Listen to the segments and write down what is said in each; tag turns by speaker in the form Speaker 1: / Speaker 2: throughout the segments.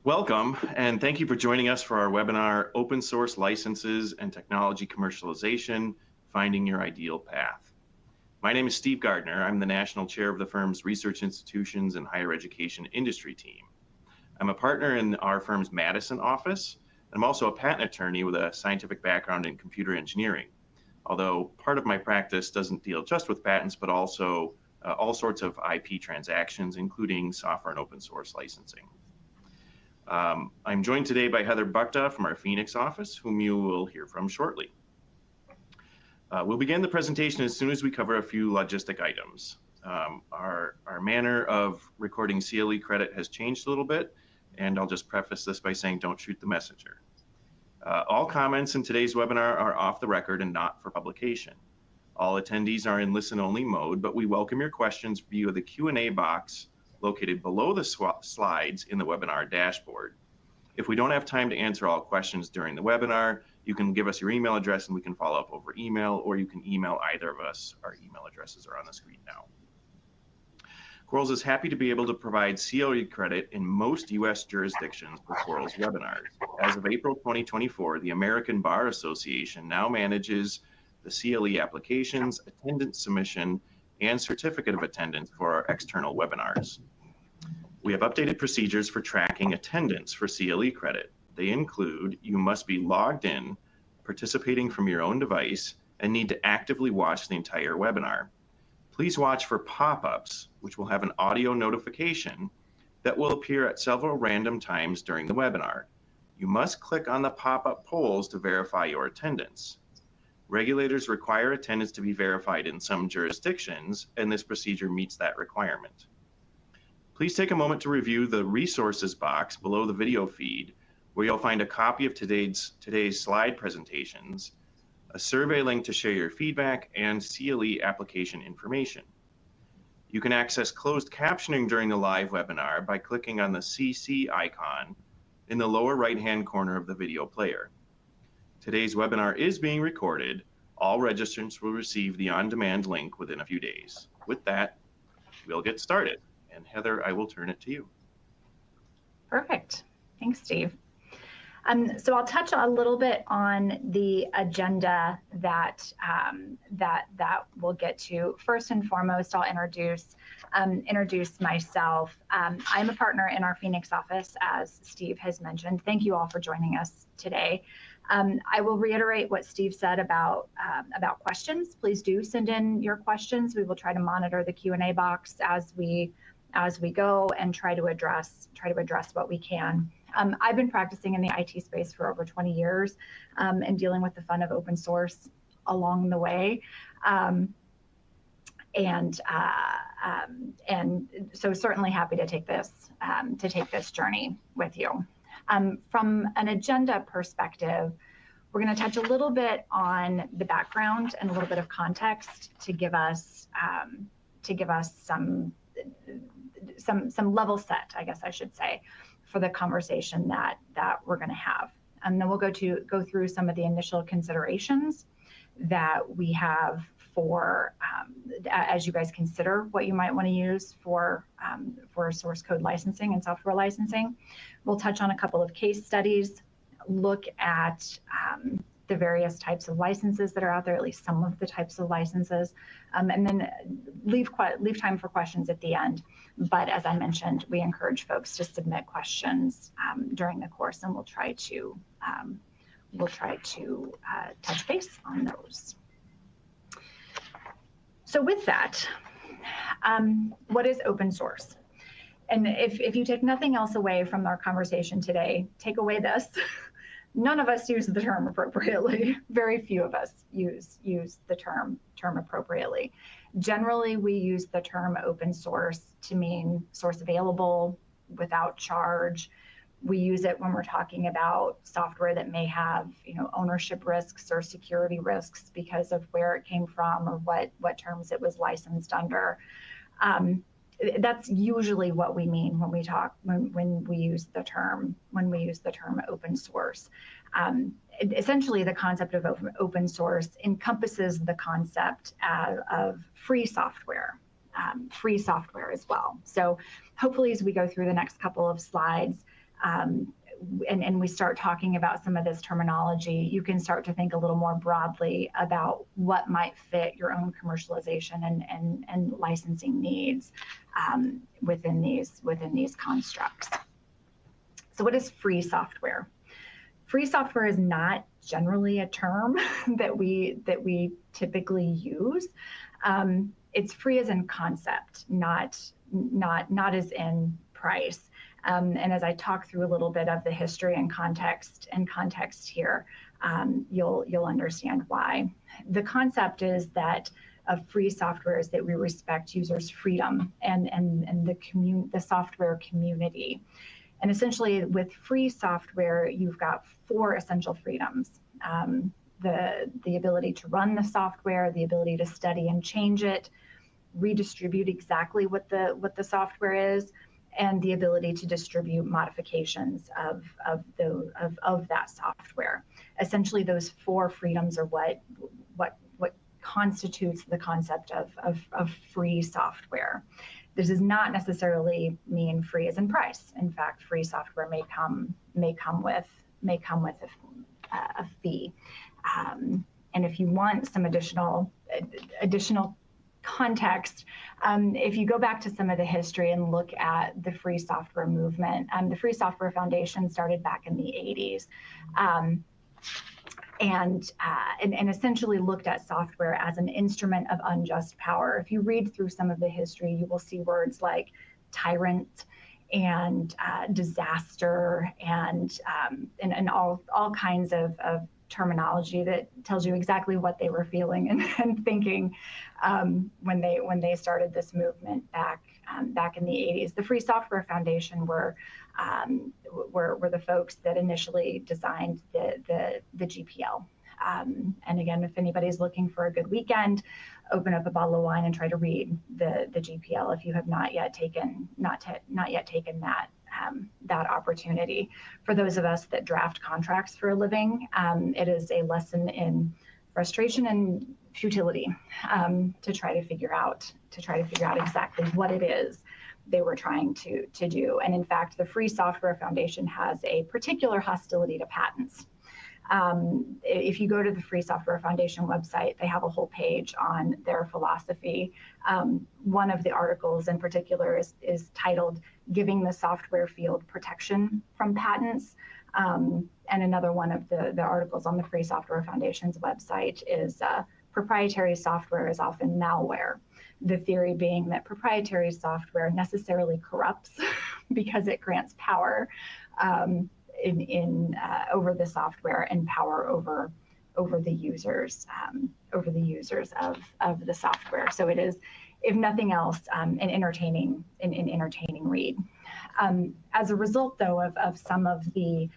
Speaker 1: Welcome, and thank you for joining us for our webinar, Open Source Licenses and Technology Commercialization, Finding Your Ideal Path. My name is Steve Gardner. I'm the National Chair of the firm's Research Institutions and Higher Education Industry team. I'm a partner in our firm's Madison office, and I'm also a patent attorney with a scientific background in computer engineering. Although part of my practice doesn't deal just with patents, but also all sorts of IP transactions, including software and open source licensing. I'm joined today by Heather Bukta from our Phoenix office, whom you will hear from shortly. We'll begin the presentation as soon as we cover a few logistic items. Our manner of recording CLE credit has changed a little bit, and I'll just preface this by saying don't shoot the messenger. All comments in today's webinar are off the record and not for publication. All attendees are in listen-only mode, but we welcome your questions via the Q&A box located below the slides in the webinar dashboard. If we don't have time to answer all questions during the webinar, you can give us your email address and we can follow up over email, or you can email either of us. Our email addresses are on the screen now. Quarles is happy to be able to provide CLE credit in most U.S. jurisdictions for Quarles webinars. As of April 2024, the American Bar Association now manages the CLE applications, attendance submission, and certificate of attendance for our external webinars. We have updated procedures for tracking attendance for CLE credit. They include you must be logged in, participating from your own device, and need to actively watch the entire webinar. Please watch for pop-ups, which will have an audio notification that will appear at several random times during the webinar. You must click on the pop-up polls to verify your attendance. Regulators require attendance to be verified in some jurisdictions, and this procedure meets that requirement. Please take a moment to review the resources box below the video feed, where you'll find a copy of today's slide presentations, a survey link to share your feedback, and CLE application information. You can access closed captioning during the live webinar by clicking on the CC icon in the lower right-hand corner of the video player. Today's webinar is being recorded. All registrants will receive the on-demand link within a few days. With that, we'll get started. And Heather, I will turn it to you.
Speaker 2: Perfect. Thanks, Steve. So I'll touch a little bit on the agenda that we'll get to. First and foremost, I'll introduce myself. I'm a partner in our Phoenix office, as Steve has mentioned. Thank you all for joining us today. I will reiterate what Steve said about questions. Please do send in your questions. We will try to monitor the Q&A box as we go and try to address what we can. I've been practicing in the IT space for over 20 years and dealing with the fun of open source along the way. And so certainly happy to take this journey with you. From an agenda perspective, we're going to touch a little bit on the background and a little bit of context to give us some level set, I guess I should say, for the conversation that we're going to have. And then we'll go through some of the initial considerations that we have for as you guys consider what you might want to use for source code licensing and software licensing. We'll touch on a couple of case studies, look at the various types of licenses that are out there, at least some of the types of licenses, and then leave time for questions at the end. But as I mentioned, we encourage folks to submit questions during the course, and we'll try to touch base on those. So with that, what is open source? And if you take nothing else away from our conversation today, take away this. None of us use the term appropriately. Very few of us use the term appropriately. Generally, we use the term open source to mean source available without charge. We use it when we're talking about software that may have, ownership risks or security risks because of where it came from or what terms it was licensed under. That's usually what we mean when we use the term open source. Essentially, the concept of open source encompasses the concept of free software as well. So hopefully, as we go through the next couple of slides, and we start talking about some of this terminology, you can start to think a little more broadly about what might fit your own commercialization and licensing needs within these constructs. So what is free software? Free software is not generally a term that we typically use. It's free as in concept, not as in price. And as I talk through a little bit of the history and context here, you'll understand why. The concept is that of free software is that we respect users' freedom and the software community. And essentially with free software, you've got 4 essential freedoms. The ability to run the software, the ability to study and change it, redistribute exactly what the software is, and the ability to distribute modifications of that software. Essentially, those 4 freedoms are what constitutes the concept of free software. This does not necessarily mean free as in price. In fact, free software may come with a fee. And if you want some additional context, if you go back to some of the history and look at the free software movement, the Free Software Foundation started back in the 80s. And essentially looked at software as an instrument of unjust power. If you read through some of the history, you will see words like tyrant and disaster and all kinds of terminology that tells you exactly what they were feeling and thinking when they started this movement back in the 80s. The Free Software Foundation were the folks that initially designed the GPL. And again, if anybody's looking for a good weekend, open up a bottle of wine and try to read the GPL if you have not yet taken that opportunity. For those of us that draft contracts for a living, it is a lesson in frustration and futility to try to figure out exactly what it is they were trying to do. And in fact, the Free Software Foundation has a particular hostility to patents. If you go to the Free Software Foundation website, they have a whole page on their philosophy. One of the articles in particular is titled "Giving the Software Field Protection from Patents." And another one of the articles on the Free Software Foundation's website is proprietary software is often malware. The theory being that proprietary software necessarily corrupts because it grants power over the software and power over the users of the software. So it is, if nothing else, an entertaining read. As a result, though, of some of the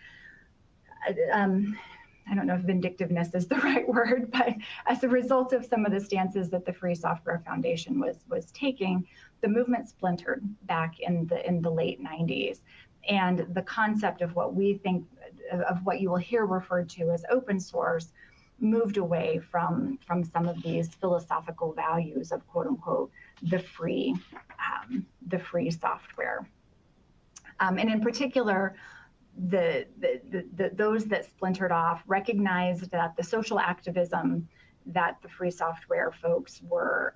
Speaker 2: I don't know if vindictiveness is the right word, but as a result of some of the stances that the Free Software Foundation was taking, the movement splintered back in the late 90s. And the concept of what we think, of what you will hear referred to as open source, moved away from some of these philosophical values of quote unquote the free software. And in particular, those that splintered off recognized that the social activism that the free software folks were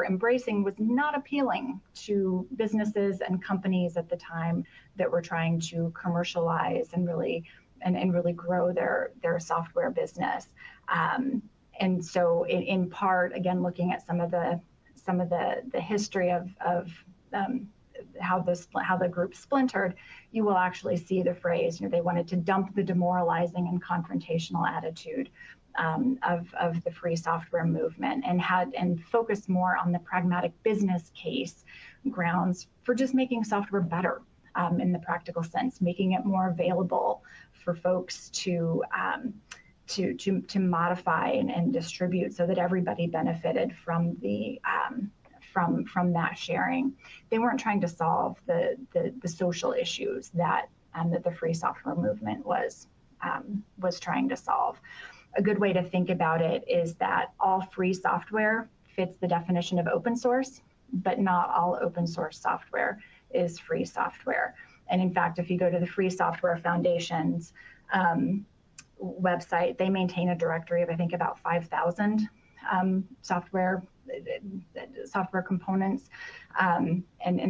Speaker 2: embracing was not appealing to businesses and companies at the time that were trying to commercialize and really grow their software business. And so in part, again, looking at some of the history of how the group splintered, you will actually see the phrase, they wanted to dump the demoralizing and confrontational attitude of the free software movement and focus more on the pragmatic business case grounds for just making software better in the practical sense, making it more available for folks to modify and distribute so that everybody benefited from that sharing. They weren't trying to solve the social issues that the free software movement was trying to solve. A good way to think about it is that all free software fits the definition of open source, but not all open source software is free software. And in fact, if you go to the Free Software Foundation's website, they maintain a directory of, I think, about 5,000 software components and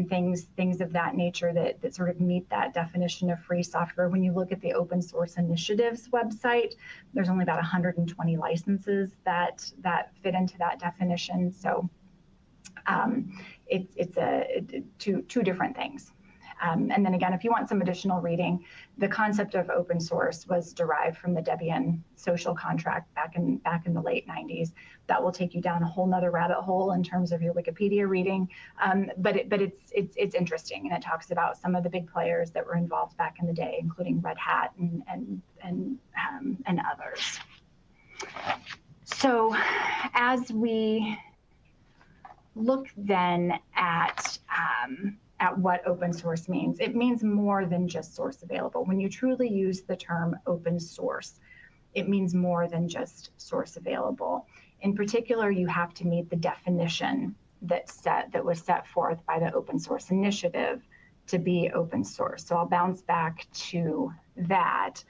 Speaker 2: things of that nature that sort of meet that definition of free software. When you look at the Open Source Initiative's website, there's only about 120 licenses that fit into that definition. So it's two different things. And then again, if you want some additional reading, the concept of open source was derived from the Debian social contract back in the late 90s. That will take you down a whole nother rabbit hole in terms of your Wikipedia reading. But it's interesting, and it talks about some of the big players that were involved back in the day, including Red Hat and others. So as we look then at what open source means. It means more than just source available. When you truly use the term open source, it means more than just source available. In particular, you have to meet the definition that was set forth by the Open Source Initiative to be open source. So I'll bounce back to that.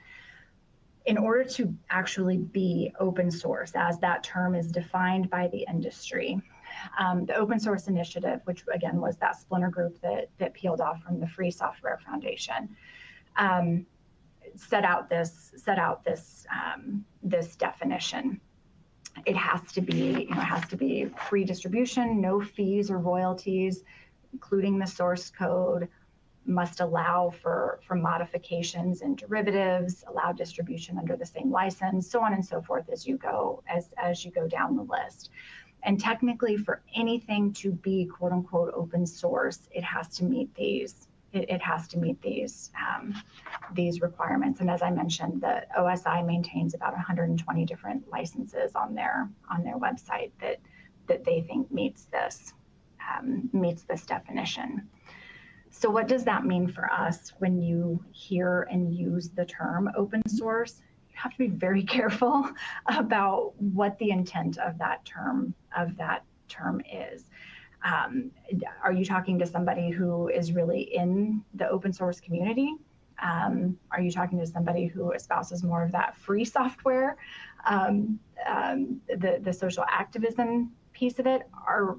Speaker 2: In order to actually be open source, as that term is defined by the industry, the Open Source Initiative, which again was that splinter group that peeled off from the Free Software Foundation, set out this definition. It has to be free distribution, no fees or royalties, including the source code, must allow for modifications and derivatives, allow distribution under the same license, so on and so forth as you go down the list. And technically, for anything to be "quote unquote" open source, it has to meet these. It has to meet these requirements. And as I mentioned, the OSI maintains about 120 different licenses on their website that they think meets this definition. So what does that mean for us when you hear and use the term open source? You have to be very careful about what the intent of that term is. Are you talking to somebody who is really in the open source community? Are you talking to somebody who espouses more of that free software, the social activism piece of it? Are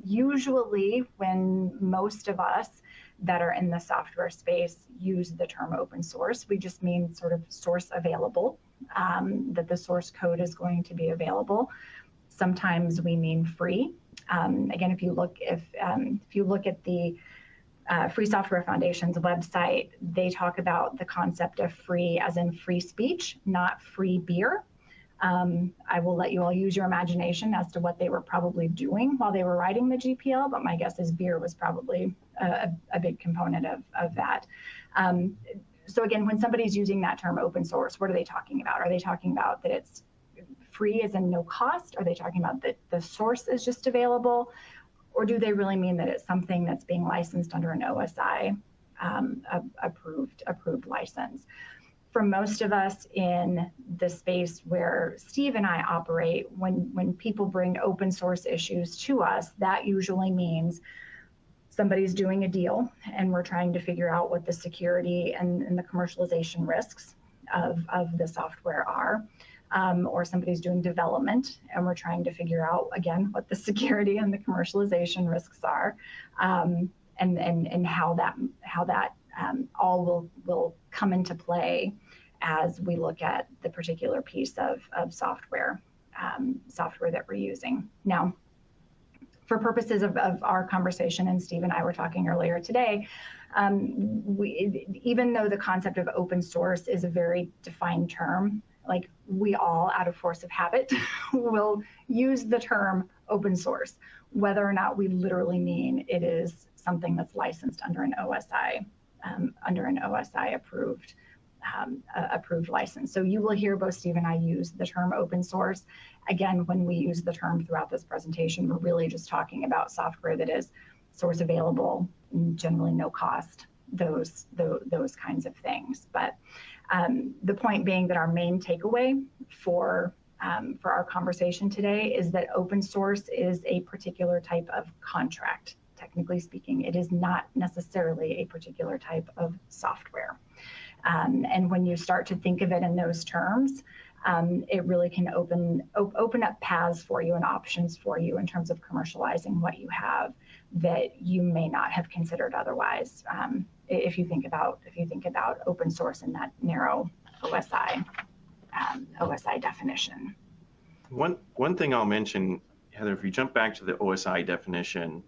Speaker 2: usually when most of us that are in the software space use the term open source, we just mean sort of source available, that the source code is going to be available. Sometimes we mean free. Again, if you look at the Free Software Foundation's website, they talk about the concept of free as in free speech, not free beer. I will let you all use your imagination as to what they were probably doing while they were writing the GPL, but my guess is beer was probably a big component of that. So again, when somebody's using that term open source, what are they talking about? Are they talking about that it's free as in no cost? Are they talking about that the source is just available? Or do they really mean that it's something that's being licensed under an OSI approved license? For most of us in the space where Steve and I operate, when people bring open source issues to us, that usually means somebody's doing a deal and we're trying to figure out what the security and the commercialization risks of the software are. Or somebody's doing development and we're trying to figure out, again, what the security and the commercialization risks are, and how that all will come into play as we look at the particular piece of software that we're using. Now, for purposes of our conversation, and Steve and I were talking earlier today, even though the concept of open source is a very defined term, like we all, out of force of habit, will use the term open source, whether or not we literally mean it is something that's licensed under an OSI approved license. So you will hear both Steve and I use the term open source. Again, when we use the term throughout this presentation, we're really just talking about software that is source available, generally no cost, those kinds of things. But the point being that our main takeaway for our conversation today is that open source is a particular type of contract technically speaking, it is not necessarily a particular type of software. And when you start to think of it in those terms, it really can open up paths for you and options for you in terms of commercializing what you have that you may not have considered otherwise. If you think about open source in that narrow OSI definition.
Speaker 1: One thing I'll mention, Heather, if you jump back to the OSI definition,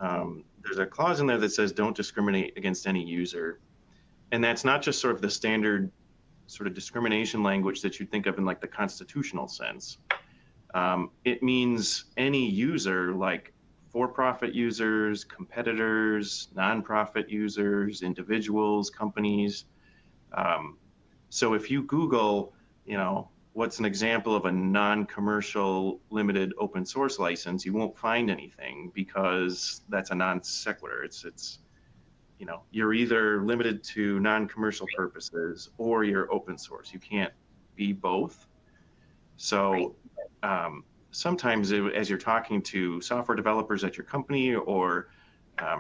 Speaker 1: there's a clause in there that says don't discriminate against any user. And that's not just sort of the standard sort of discrimination language that you think of in like the constitutional sense. It means any user, like for-profit users, competitors, nonprofit users, individuals, companies. So if you Google, what's an example of a non-commercial limited open source license, you won't find anything because that's a non sequitur. It's you're either limited to non-commercial purposes or you're open source. You can't be both. So sometimes as you're talking to software developers at your company or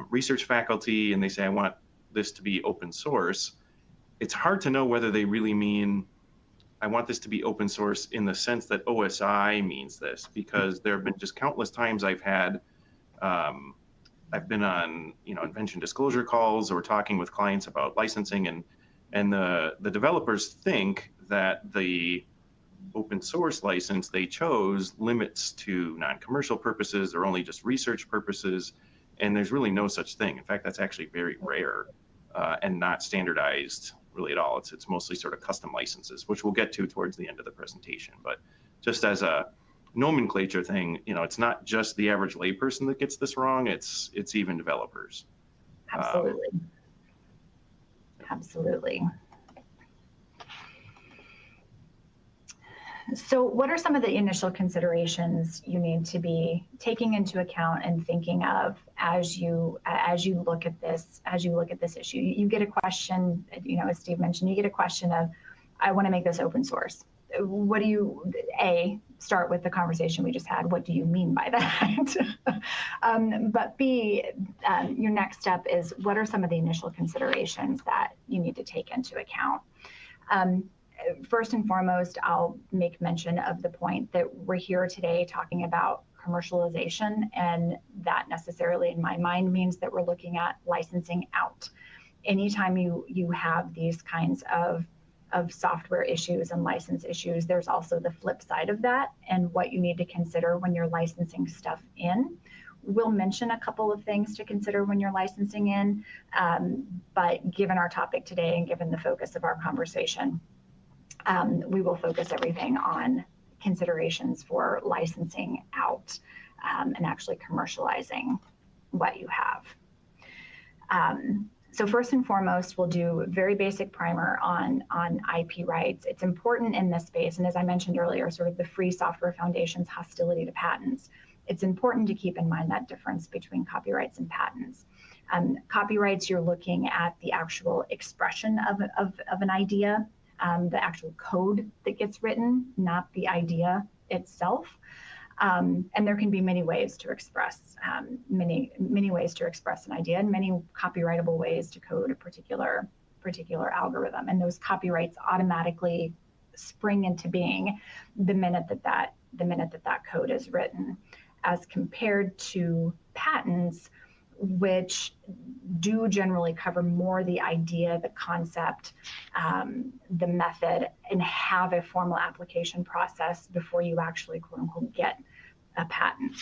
Speaker 1: research faculty and they say, I want this to be open source, it's hard to know whether they really mean, I want this to be open source in the sense that OSI means this, because there have been just countless times I've been on, invention disclosure calls or talking with clients about licensing, and the developers think that the open source license they chose limits to non-commercial purposes or only just research purposes, and there's really no such thing. In fact, that's actually very rare and not standardized really at all. It's mostly sort of custom licenses, which we'll get to towards the end of the presentation. But just as a nomenclature thing, it's not just the average layperson that gets this wrong, it's even developers.
Speaker 2: Absolutely. Absolutely. So what are some of the initial considerations you need to be taking into account and thinking of as you look at this issue? You get a question, as Steve mentioned, you get a question of, I want to make this open source. What do you, start with the conversation we just had, what do you mean by that? But B, your next step is, what are some of the initial considerations that you need to take into account? First and foremost, I'll make mention of the point that we're here today talking about commercialization, and that necessarily in my mind means that we're looking at licensing out. Anytime you have these kinds of software issues and license issues, there's also the flip side of that and what you need to consider when you're licensing stuff in. We'll mention a couple of things to consider when you're licensing in, but given our topic today and given the focus of our conversation, we will focus everything on considerations for licensing out and actually commercializing what you have. So first and foremost, we'll do a very basic primer on IP rights. It's important in this space, and as I mentioned earlier, sort of the Free Software Foundation's hostility to patents. It's important to keep in mind that difference between copyrights and patents. Copyrights, you're looking at the actual expression of an idea, the actual code that gets written, not the idea itself. And there can be many ways to express many ways to express an idea, and many copyrightable ways to code a particular algorithm. And those copyrights automatically spring into being the minute that code is written, as compared to patents, which do generally cover more the idea, the concept, the method, and have a formal application process before you actually, quote unquote, get a patent.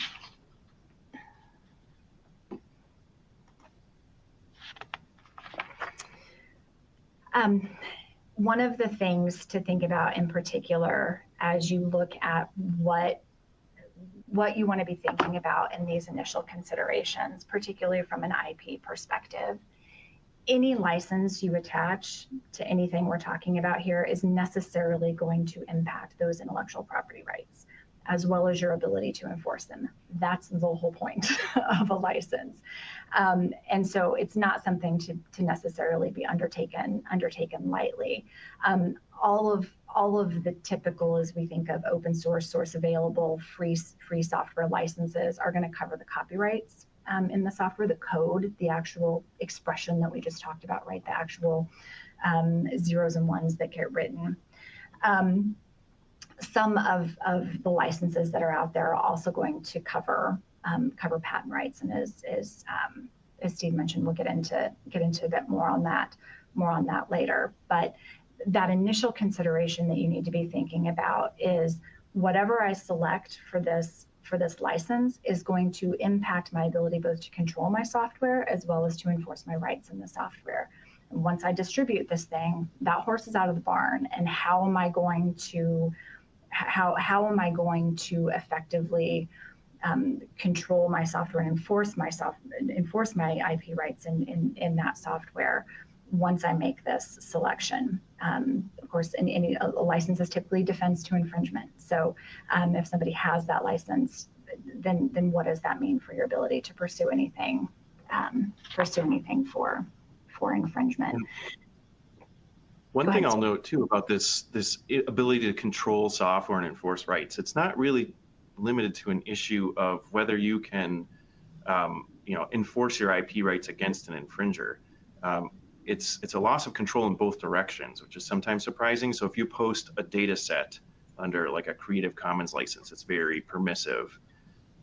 Speaker 2: One of the things to think about in particular as you look at what you want to be thinking about in these initial considerations, particularly from an IP perspective, any license you attach to anything we're talking about here is necessarily going to impact those intellectual property rights, as well as your ability to enforce them. That's the whole point of a license. And so it's not something to necessarily be undertaken lightly. All of the typical, as we think of open source available, free software licenses, are going to cover the copyrights in the software, the code, the actual expression that we just talked about, right? The actual zeros and ones that get written. Some of the licenses that are out there are also going to cover patent rights, and as Steve mentioned, we'll get into a bit more on that later. But that initial consideration that you need to be thinking about is whatever I select for this license is going to impact my ability both to control my software as well as to enforce my rights in the software. And once I distribute this thing, that horse is out of the barn, and how am I going to effectively control my software and enforce my IP rights in that software once I make this selection? Of course, a license is typically defense to infringement. So if somebody has that license, then what does that mean for your ability to pursue anything for infringement?
Speaker 1: One thing I'll note too about this ability to control software and enforce rights, it's not really limited to an issue of whether you can enforce your IP rights against an infringer. It's a loss of control in both directions, which is sometimes surprising. So if you post a data set under like a Creative Commons license, it's very permissive,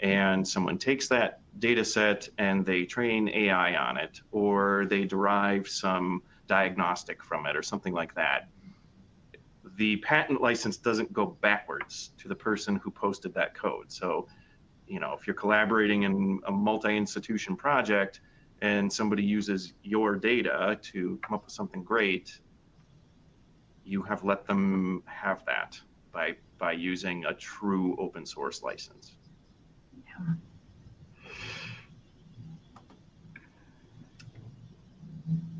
Speaker 1: and someone takes that data set and they train AI on it, or they derive some diagnostic from it or something like that, the patent license doesn't go backwards to the person who posted that code. So, if you're collaborating in a multi-institution project and somebody uses your data to come up with something great, you have let them have that by using a true open source license.
Speaker 2: Yeah.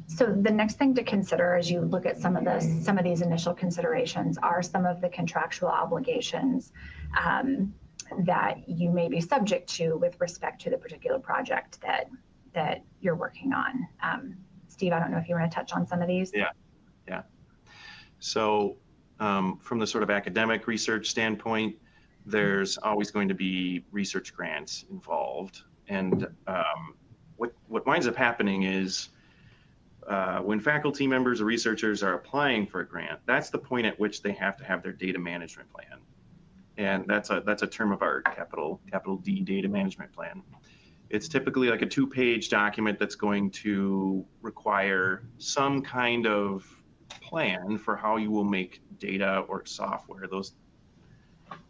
Speaker 2: So the next thing to consider as you look at some of these initial considerations are some of the contractual obligations that you may be subject to with respect to the particular project that you're working on. Steve, I don't know if you want to touch on some of these.
Speaker 1: Yeah. So from the sort of academic research standpoint, there's always going to be research grants involved. And what winds up happening is when faculty members or researchers are applying for a grant, that's the point at which they have to have their data management plan. And that's a term of art, capital D, data management plan. It's typically like a 2-page document that's going to require some kind of plan for how you will make data or software. Those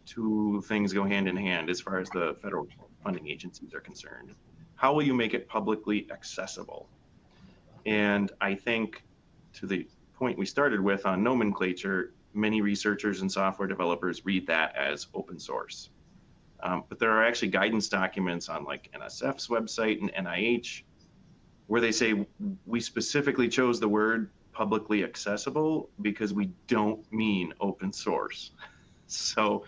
Speaker 1: two things go hand in hand as far as the federal funding agencies are concerned. How will you make it publicly accessible? And I think to the point we started with on nomenclature, many researchers and software developers read that as open source. But there are actually guidance documents on like NSF's website and NIH where they say we specifically chose the word publicly accessible because we don't mean open source. So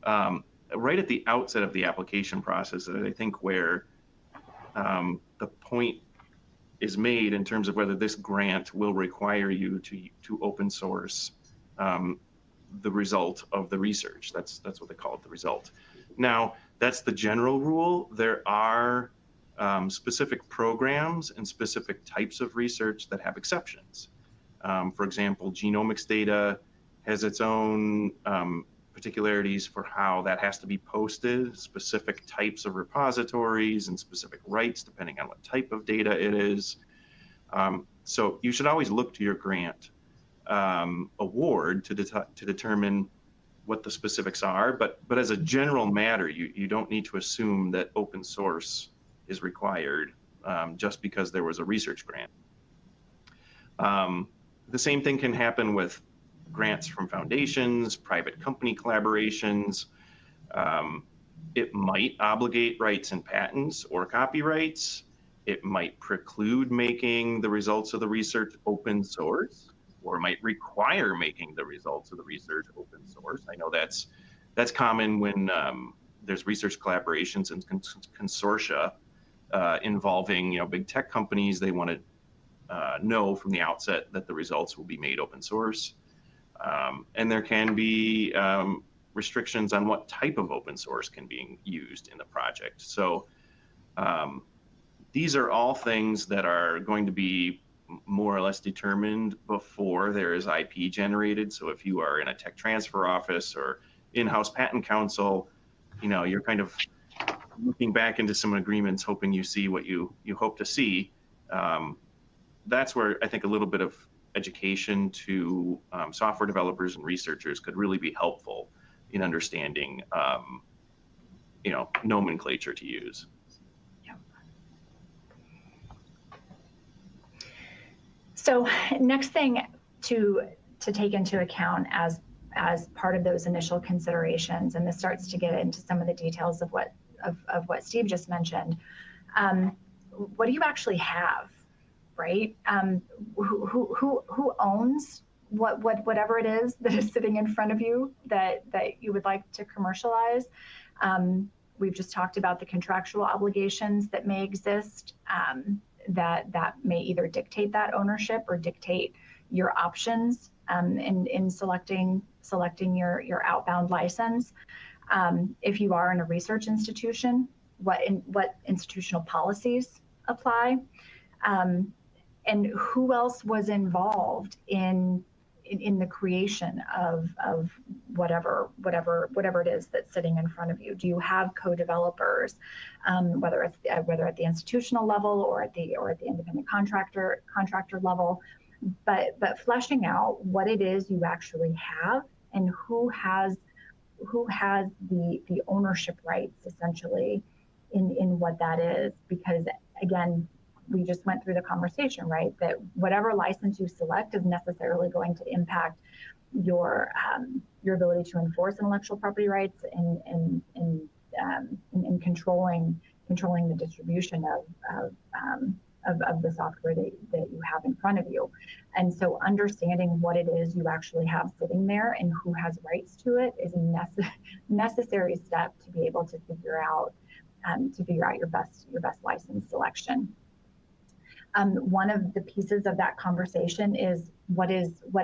Speaker 1: right at the outset of the application process, I think where the point is made in terms of whether this grant will require you to open source the result of the research. That's what they call it, the result. Now, that's the general rule. There are specific programs and specific types of research that have exceptions. For example, genomics data has its own particularities for how that has to be posted, specific types of repositories and specific rights depending on what type of data it is. So you should always look to your grant award to determine what the specifics are, but as a general matter, you don't need to assume that open source is required just because there was a research grant. The same thing can happen with grants from foundations, private company collaborations. It might obligate rights and patents or copyrights. It might preclude making the results of the research open source, or might require making the results of the research open source. I know that's common when there's research collaborations and consortia involving big tech companies. They want to know from the outset that the results will be made open source. And there can be restrictions on what type of open source can be used in the project. So These are all things that are going to be more or less determined before there is IP generated. So if you are in a tech transfer office or in-house patent counsel, you're kind of looking back into some agreements, hoping you see what you hope to see. That's where I think a little bit of education to software developers and researchers could really be helpful in understanding, nomenclature to use.
Speaker 2: So next thing to take into account as part of those initial considerations, and this starts to get into some of the details of what Steve just mentioned. What do you actually have, right? Who owns whatever it is that is sitting in front of you that you would like to commercialize? We've just talked about the contractual obligations that may exist, that may either dictate that ownership or dictate your options in selecting your outbound license. If you are in a research institution, what institutional policies apply, and who else was involved in the creation of whatever it is that's sitting in front of you. Do you have co-developers, whether at the institutional level or at the independent contractor level, but fleshing out what it is you actually have and who has the ownership rights essentially in what that is. Because again, we just went through the conversation, right? That whatever license you select is necessarily going to impact your ability to enforce intellectual property rights and controlling the distribution of the software that you have in front of you. And so understanding what it is you actually have sitting there and who has rights to it is a necessary step to be able to figure out your best license selection. One of the pieces of that conversation is what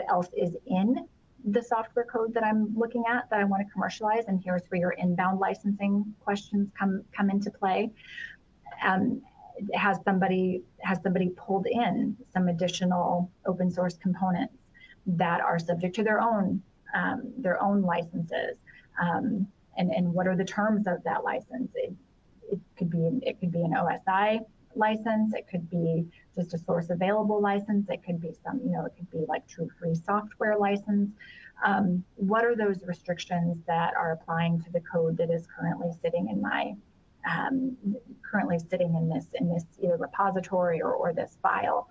Speaker 2: else is in the software code that I'm looking at that I want to commercialize, and here's where your inbound licensing questions come into play. Has somebody pulled in some additional open source components that are subject to their own licenses, and what are the terms of that license? It could be an OSI license. It could be just a source available license. It could be it could be like true free software license. What are those restrictions that are applying to the code that is currently sitting in this either repository or this file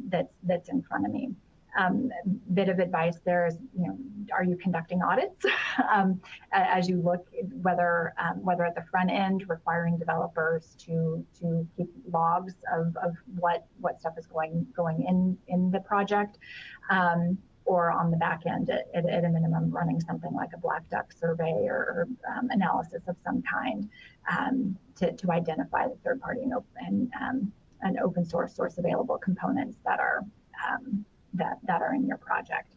Speaker 2: that's in front of me? Bit of advice there is, are you conducting audits as you look whether at the front end, requiring developers to keep logs of what stuff is going in the project, or on the back end at a minimum running something like a black duck survey or analysis of some kind to identify the third party and open source available components that are in your project.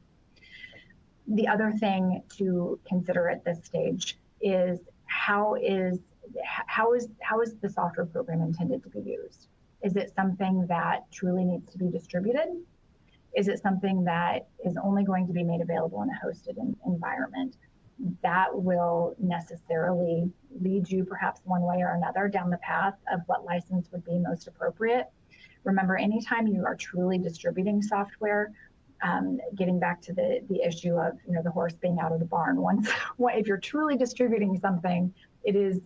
Speaker 2: The other thing to consider at this stage is how is the software program intended to be used? Is it something that truly needs to be distributed? Is it something that is only going to be made available in a hosted environment? That will necessarily lead you perhaps one way or another down the path of what license would be most appropriate. Remember, anytime you are truly distributing software, getting back to the issue of the horse being out of the barn. If you're truly distributing something, it is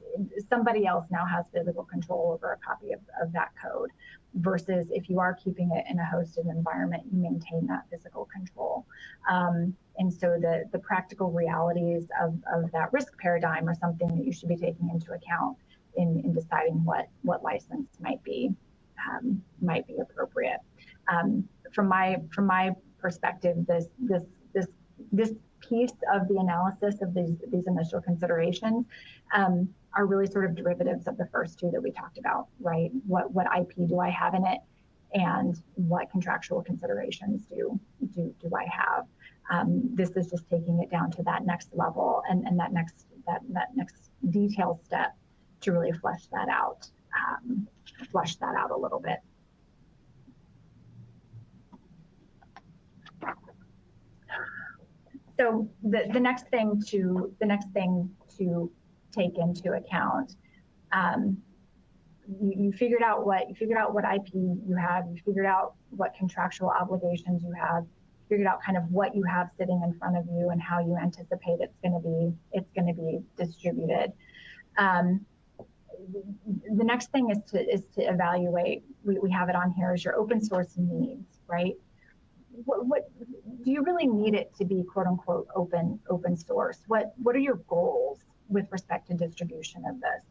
Speaker 2: somebody else now has physical control over a copy of that code. Versus if you are keeping it in a hosted environment, you maintain that physical control. And so the practical realities of that risk paradigm are something that you should be taking into account in deciding what license might be appropriate. From my perspective, this piece of the analysis of these initial considerations are really sort of derivatives of the first two that we talked about, right? What IP do I have in it, and what contractual considerations do I have? This is just taking it down to that next level and that next detailed step to really flesh that out flush that out a little bit. So the next thing to take into account, you figured out what IP you have, you figured out what contractual obligations you have, figured out kind of what you have sitting in front of you and how you anticipate it's going to be distributed. The next thing is to evaluate. We have it on here is your open source needs, right? What do you really need it to be, quote unquote, open source? What are your goals with respect to distribution of this?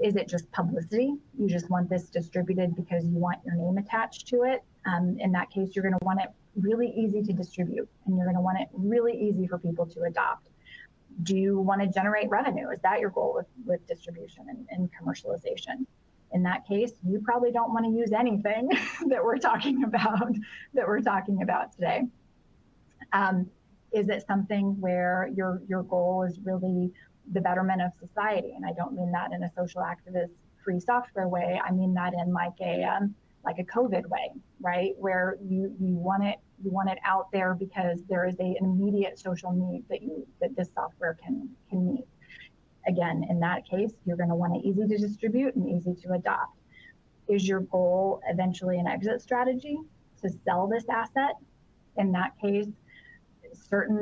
Speaker 2: Is it just publicity? You just want this distributed because you want your name attached to it? In that case, you're going to want it really easy to distribute, and you're going to want it really easy for people to adopt. Do you want to generate revenue? Is that your goal with distribution and commercialization? In that case, you probably don't want to use anything that we're talking about today. Is it something where your goal is really the betterment of society? And I don't mean that in a social activist free software way. I mean that in like a COVID way, right? Where you want it out there because there is an immediate social need that this software can meet. Again, in that case, you're going to want it easy to distribute and easy to adopt. Is your goal eventually an exit strategy to sell this asset? In that case, certain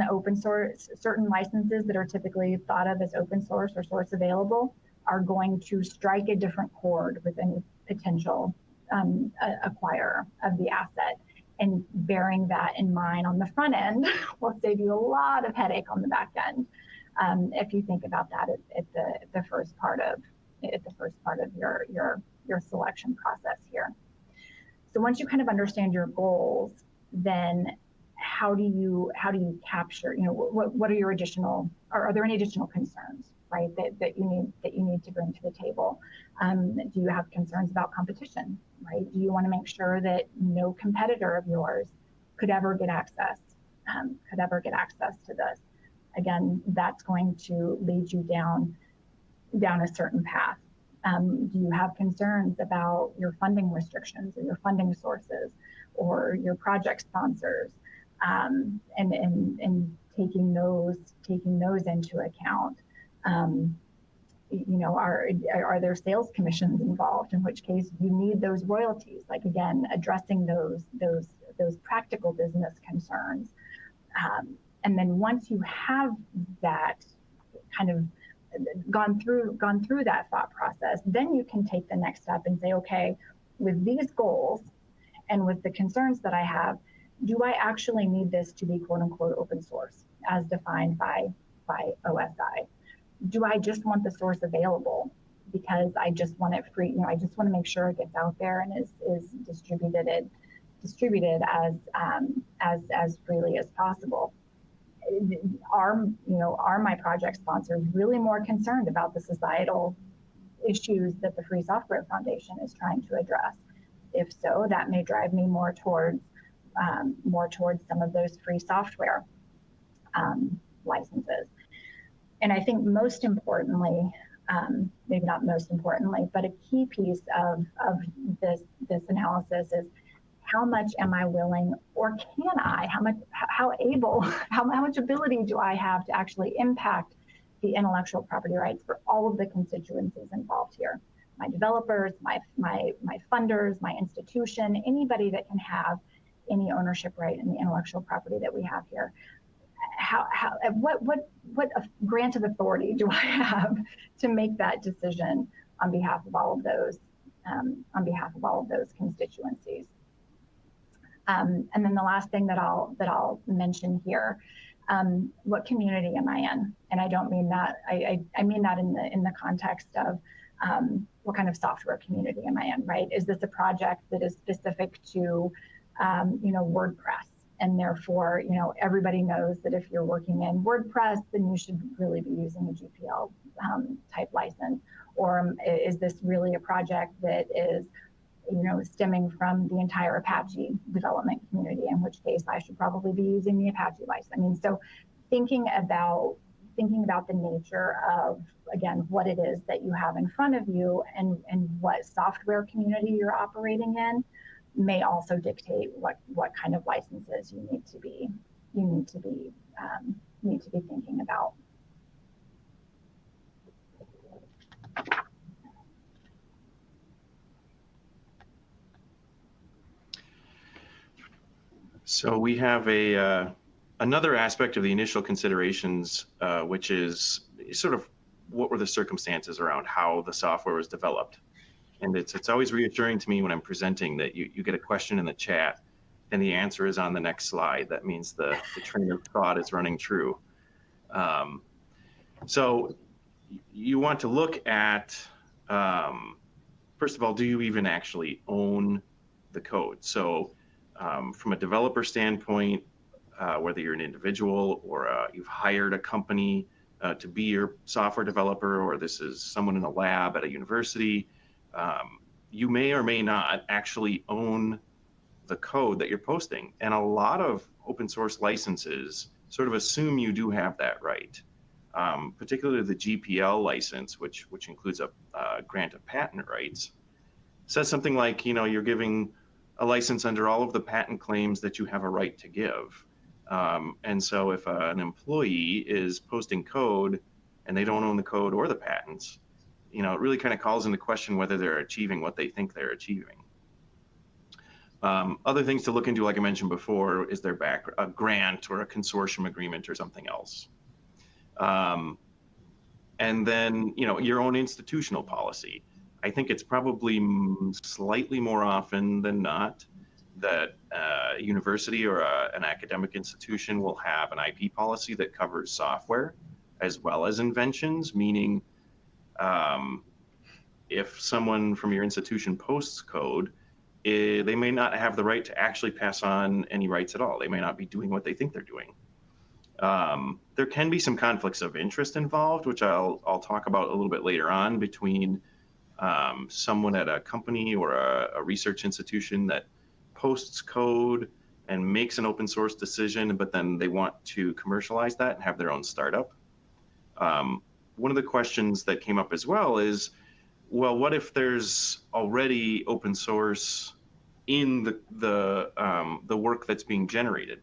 Speaker 2: licenses that are typically thought of as open source or source available are going to strike a different chord with any potential acquirer of the asset. And bearing that in mind on the front end will save you a lot of headache on the back end. If you think about that at the first part of your selection process here. So once you kind of understand your goals, then how do you capture, what are your additional, are there any additional concerns, right, that you need to bring to the table? Do you have concerns about competition, right? Do you want to make sure that no competitor of yours could ever get access to this? Again, that's going to lead you down a certain path. Do you have concerns about your funding restrictions or your funding sources or your project sponsors, and taking those into account? Are there sales commissions involved? In which case you need those royalties. Like, again, addressing those practical business concerns. And then once you have that kind of gone through that thought process, then you can take the next step and say, okay, with these goals and with the concerns that I have, do I actually need this to be quote unquote open source as defined by OSI? Do I just want the source available because I just want it free? I just want to make sure it gets out there and is distributed as freely as possible. Are my project sponsors really more concerned about the societal issues that the Free Software Foundation is trying to address? If so, that may drive me more towards some of those free software licenses. And I think most importantly, maybe not most importantly, but a key piece of this analysis is, how much am I willing, or can I, how much ability do I have to actually impact the intellectual property rights for all of the constituencies involved here? My developers, my funders, my institution, anybody that can have any ownership right in the intellectual property that we have here. What grant of authority do I have to make that decision on behalf of all of those constituencies? And then the last thing that I'll mention here, what community am I in? And I don't mean that, I mean that in the context of what kind of software community am I in, right? Is this a project that is specific to WordPress? And therefore, everybody knows that if you're working in WordPress, then you should really be using a GPL type license. Or is this really a project that is stemming from the entire Apache development community, in which case I should probably be using the Apache license. I mean, so thinking about thinking about the nature of, again, what it is that you have in front of you and what software community you're operating in may also dictate what kind of licenses you need to be thinking about.
Speaker 1: So we have another aspect of the initial considerations, which is sort of what were the circumstances around how the software was developed. And it's always reassuring to me when I'm presenting that you get a question in the chat and the answer is on the next slide. That means the train of thought is running true. So you want to look at, first of all, do you even actually own the code? So from a developer standpoint, whether you're an individual or you've hired a company to be your software developer, or this is someone in a lab at a university, you may or may not actually own the code that you're posting. And a lot of open source licenses sort of assume you do have that right. Particularly the GPL license, which includes a grant of patent rights, says something like, you're giving a license under all of the patent claims that you have a right to give. And so if an employee is posting code and they don't own the code or the patents, it really kind of calls into question whether they're achieving what they think they're achieving. Other things to look into, like I mentioned before, is their a grant or a consortium agreement or something else. And then, your own institutional policy. I think it's probably slightly more often than not that a university or an academic institution will have an IP policy that covers software as well as inventions, meaning if someone from your institution posts code, they may not have the right to actually pass on any rights at all. They may not be doing what they think they're doing. There can be some conflicts of interest involved, which I'll talk about a little bit later on, between someone at a company or a research institution that posts code and makes an open source decision, but then they want to commercialize that and have their own startup. One of the questions that came up as well is, well, what if there's already open source in the work that's being generated?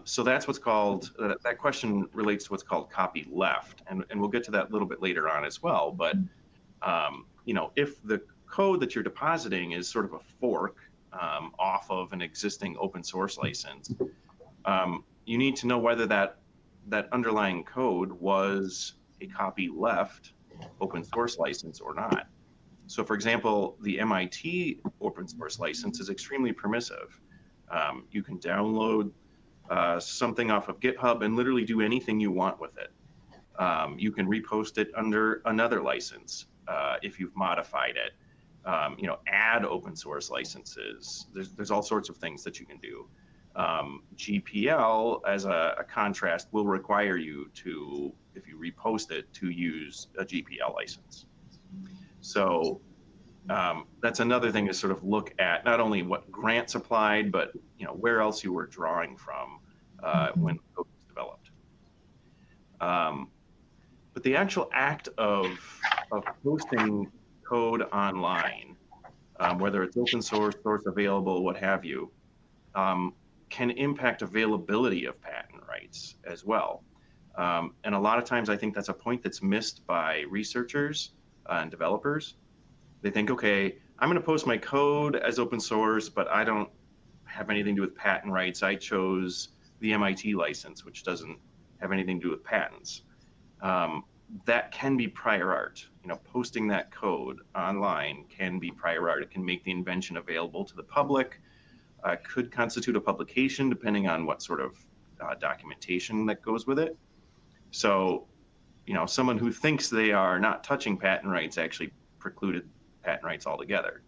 Speaker 1: So that's what's called, that question relates to what's called copy left. And we'll get to that a little bit later on as well. But, if the code that you're depositing is sort of a fork off of an existing open source license, you need to know whether that underlying code was a copy left open source license or not. So for example, the MIT open source license is extremely permissive. You can download something off of GitHub and literally do anything you want with it. You can repost it under another license if you've modified it. Add open source licenses. There's all sorts of things that you can do. GPL, as a contrast, will require you to, if you repost it, to use a GPL license. So that's another thing to sort of look at, not only what grants applied, but where else you were drawing from when code was developed. But the actual act of posting code online, whether it's open source available, what have you, can impact availability of patent rights as well. And a lot of times I think that's a point that's missed by researchers and developers. They think, okay, I'm going to post my code as open source, but I don't have anything to do with patent rights. I chose the MIT license, which doesn't have anything to do with patents. That can be prior art. Posting that code online can be prior art. It can make the invention available to the public. Could constitute a publication, depending on what sort of documentation that goes with it. So, someone who thinks they are not touching patent rights actually precluded patent rights altogether.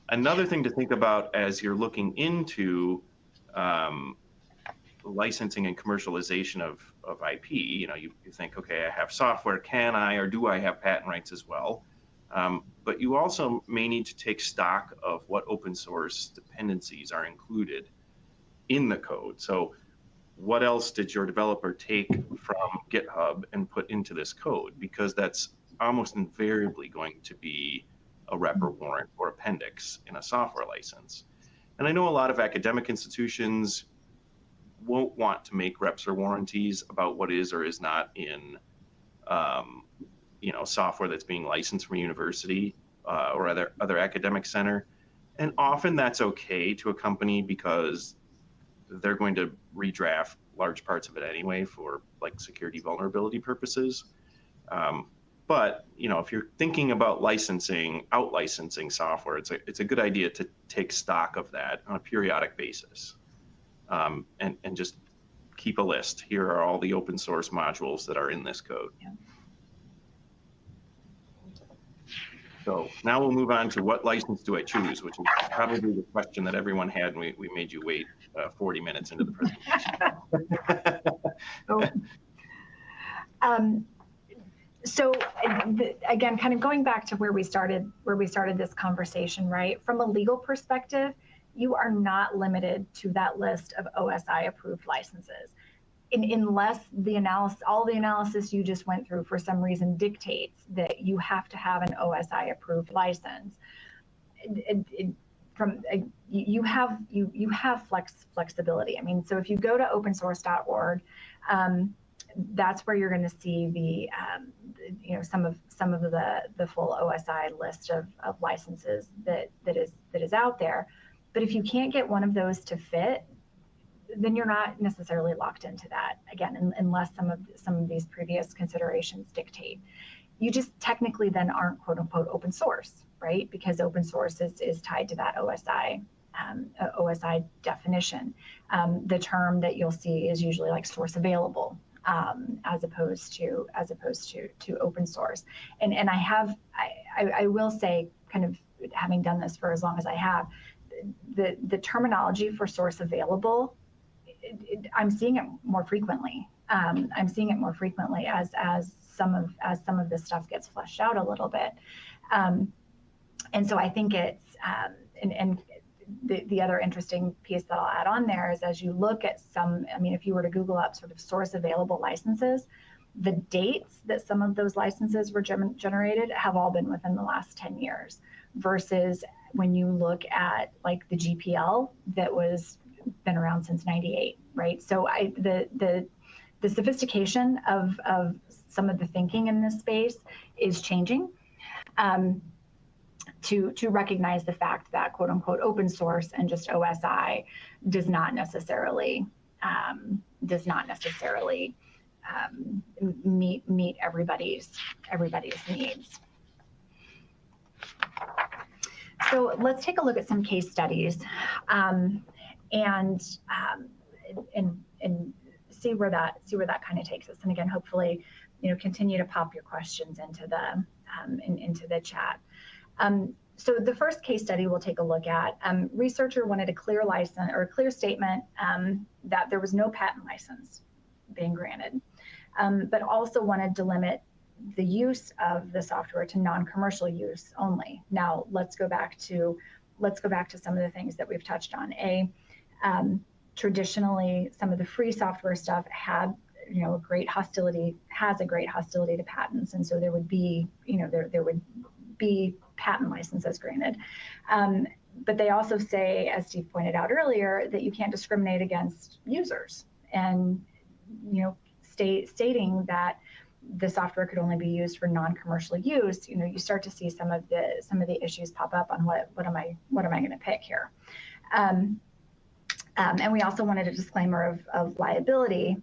Speaker 1: Another thing to think about as you're looking into licensing and commercialization of IP, you think, okay, I have software, can I or do I have patent rights as well? But you also may need to take stock of what open source dependencies are included in the code. So what else did your developer take from GitHub and put into this code? Because that's almost invariably going to be a rep or warrant or appendix in a software license. And I know a lot of academic institutions won't want to make reps or warranties about what is or is not in software that's being licensed from a university or other academic center. And often that's okay to a company because they're going to redraft large parts of it anyway for like security vulnerability purposes. But if you're thinking about out licensing software, it's a good idea to take stock of that on a periodic basis, and just keep a list. Here are all the open source modules that are in this code.
Speaker 2: Yeah.
Speaker 1: So now we'll move on to what license do I choose, which is probably the question that everyone had, and we made you wait 40 minutes into the presentation.
Speaker 2: So again, kind of going back to where we started this conversation, right? From a legal perspective, you are not limited to that list of OSI approved licenses. Unless all the analysis you just went through for some reason dictates that you have to have an OSI approved license. You have flexibility. I mean, so if you go to opensource.org, that's where you're going to see some of the full OSI list of licenses that is out there. But if you can't get one of those to fit, then you're not necessarily locked into that, again, unless some of these previous considerations dictate. You just technically then aren't quote unquote open source, right? Because open source is tied to that OSI definition. The term that you'll see is usually like source available, as opposed to open source. And I will say, kind of having done this for as long as I have, the terminology for source available, I'm seeing it more frequently. I'm seeing it more frequently as some of this stuff gets fleshed out a little bit. And so I think it's and the other interesting piece that I'll add on there is, as you look at if you were to Google up sort of source available licenses, the dates that some of those licenses were generated have all been within the last 10 years, versus when you look at like the GPL that was been around since 98, right? So the sophistication of some of the thinking in this space is changing, to recognize the fact that quote unquote open source and just OSI does not necessarily meet everybody's needs. So let's take a look at some case studies, and see where that kind of takes us. And again, hopefully, continue to pop your questions into the chat. So the first case study we'll take a look at, researcher wanted a clear license or a clear statement that there was no patent license being granted, but also wanted to limit the use of the software to non-commercial use only. Now let's go back to some of the things that we've touched on. Traditionally, some of the free software stuff had a great hostility to patents, and so there would be there would be patent licenses granted. But they also say, as Steve pointed out earlier, that you can't discriminate against users, and stating that the software could only be used for non-commercial use. You start to see some of the issues pop up on what am I going to pick here. And we also wanted a disclaimer of liability,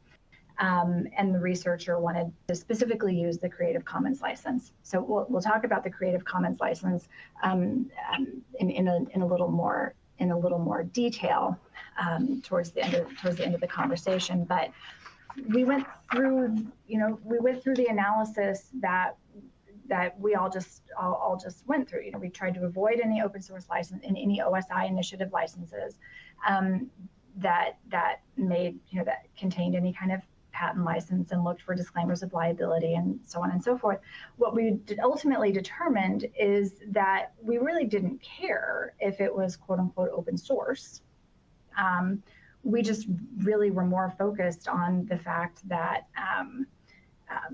Speaker 2: and the researcher wanted to specifically use the Creative Commons license. So we'll talk about the Creative Commons license in a little more detail towards the end of the conversation. But we went through the analysis that we all just went through. We tried to avoid any open source license and any OSI initiative licenses that contained any kind of patent license, and looked for disclaimers of liability and so on and so forth. What we ultimately determined is that we really didn't care if it was quote unquote open source. We just really were more focused on the fact that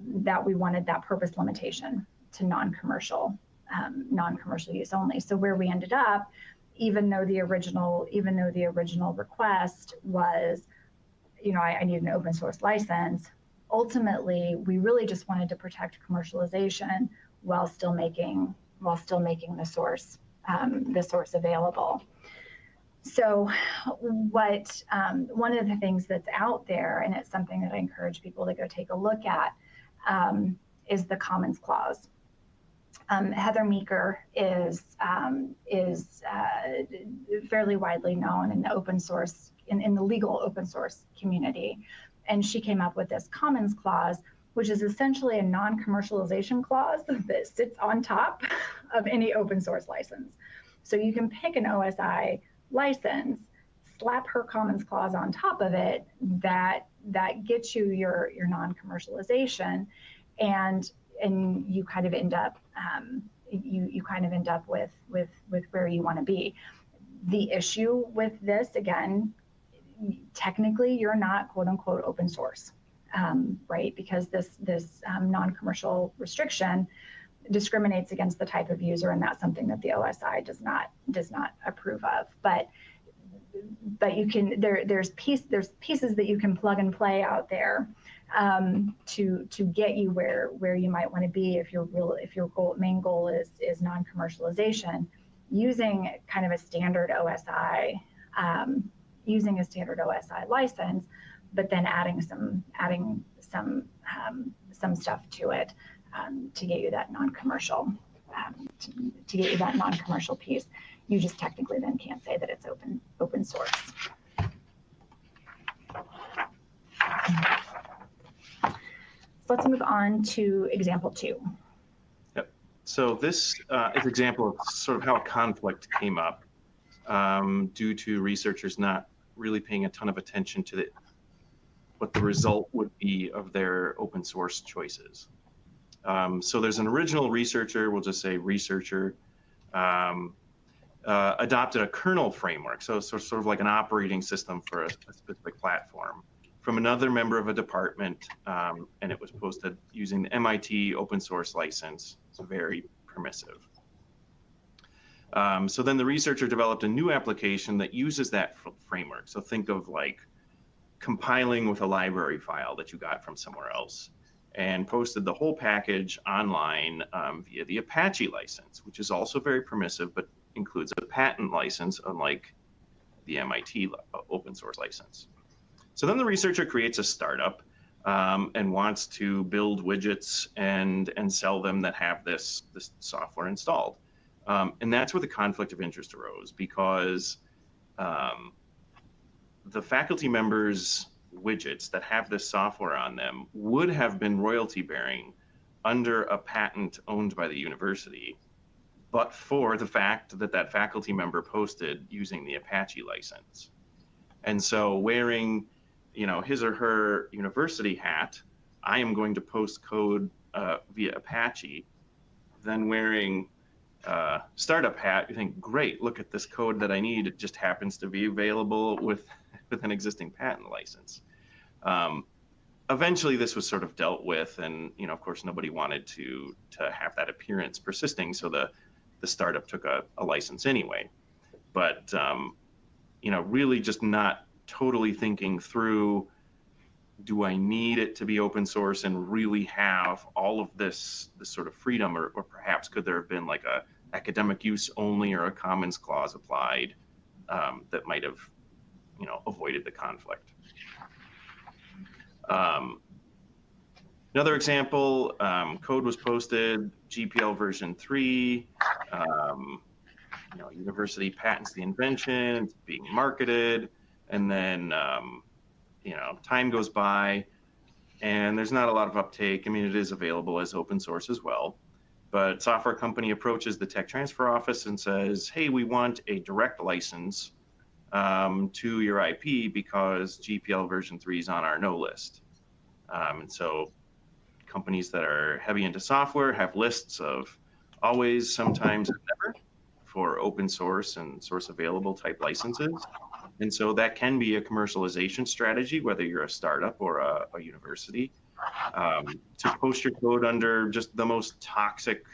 Speaker 2: that we wanted that purpose limitation to non-commercial use only. So where we ended up, even though the original request was, I need an open source license, ultimately we really just wanted to protect commercialization while still making the source available. So one of the things that's out there, and it's something that I encourage people to go take a look at, is the Commons Clause. Heather Meeker is fairly widely known in the open source, in the legal open source community. And she came up with this Commons Clause, which is essentially a non-commercialization clause that sits on top of any open source license. So you can pick an OSI license, slap her Commons Clause on top of it, that gets you your non-commercialization, and you kind of end up with where you want to be. The issue with this, again, technically you're not quote unquote open source, right? Because this non-commercial restriction discriminates against the type of user, and that's something that the OSI does not approve of. But you can there's pieces that you can plug and play out there to get you where you might want to be if your main goal is non-commercialization, using kind of a standard OSI license, but then adding some stuff to it to get you that non-commercial piece. You just technically then can't say that it's open source. So let's move on to example 2.
Speaker 1: Yep. So this is an example of sort of how a conflict came up due to researchers not really paying a ton of attention to what the result would be of their open source choices. So there's an original researcher, we'll just say researcher, adopted a kernel framework, so sort of like an operating system for a specific platform, from another member of a department, and it was posted using the MIT open source license. It's very permissive. So then the researcher developed a new application that uses that framework. So think of like compiling with a library file that you got from somewhere else, and posted the whole package online via the Apache license, which is also very permissive, but includes a patent license, unlike the MIT open source license. So then the researcher creates a startup and wants to build widgets and sell them that have this software installed. And that's where the conflict of interest arose, because the faculty members' widgets that have this software on them would have been royalty bearing under a patent owned by the university, but for the fact that that faculty member posted using the Apache license. And so wearing, his or her university hat, I am going to post code via Apache. Then wearing startup hat, you think, great, look at this code that I need. It just happens to be available with an existing patent license. Eventually this was sort of dealt with, and of course nobody wanted to have that appearance persisting, so the startup took a license anyway. But really just not totally thinking through, do I need it to be open source and really have all of this sort of freedom, or perhaps could there have been like a academic use only or a Commons Clause applied that might have avoided the conflict. Another example, code was posted, GPL version 3, university patents the invention, it's being marketed, and then time goes by and there's not a lot of uptake. I mean, it is available as open source as well, but software company approaches the tech transfer office and says, hey, we want a direct license to your IP because GPL version 3 is on our no list. And so companies that are heavy into software have lists of always, sometimes, and never for open source and source available type licenses. And so that can be a commercialization strategy, whether you're a startup or a university, to post your code under just the most toxic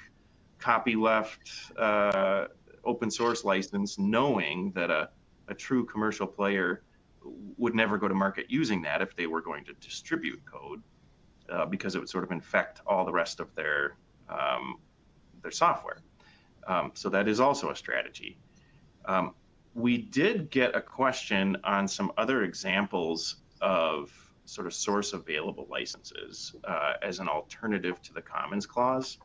Speaker 1: copyleft open source license, knowing that a true commercial player would never go to market using that if they were going to distribute code, because it would sort of infect all the rest of their software. So that is also a strategy. We did get a question on some other examples of sort of source available licenses as an alternative to the Commons Clause.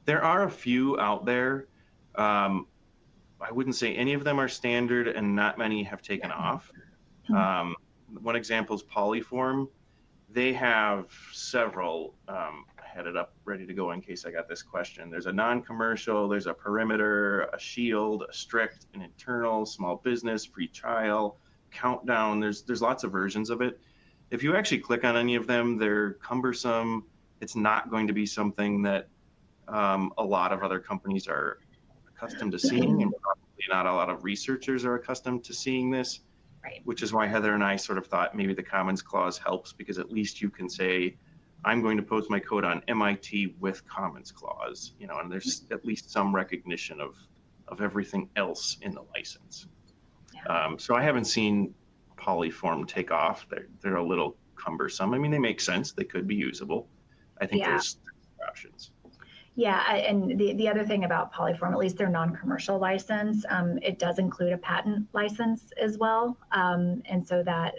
Speaker 1: There are a few out there. I wouldn't say any of them are standard, and not many have taken off. One example is Polyform. They have several. I had it up ready to go in case I got this question. There's a non-commercial, there's a perimeter, a shield, a strict, an internal, small business, free trial, countdown. There's lots of versions of it. If you actually click on any of them, they're cumbersome. It's not going to be something that a lot of other companies are accustomed to seeing, and probably not a lot of researchers are accustomed to seeing this.
Speaker 2: Right.
Speaker 1: Which is why Heather and I sort of thought maybe the Commons Clause helps, because at least you can say, I'm going to post my code on MIT with Commons Clause, you know, and there's at least some recognition of everything else in the license. Yeah. So I haven't seen Polyform take off. They're a little cumbersome. I mean, they make sense. They could be usable. I think there's options.
Speaker 2: Yeah, and the other thing about Polyform, at least their non-commercial license, it does include a patent license as well, and so that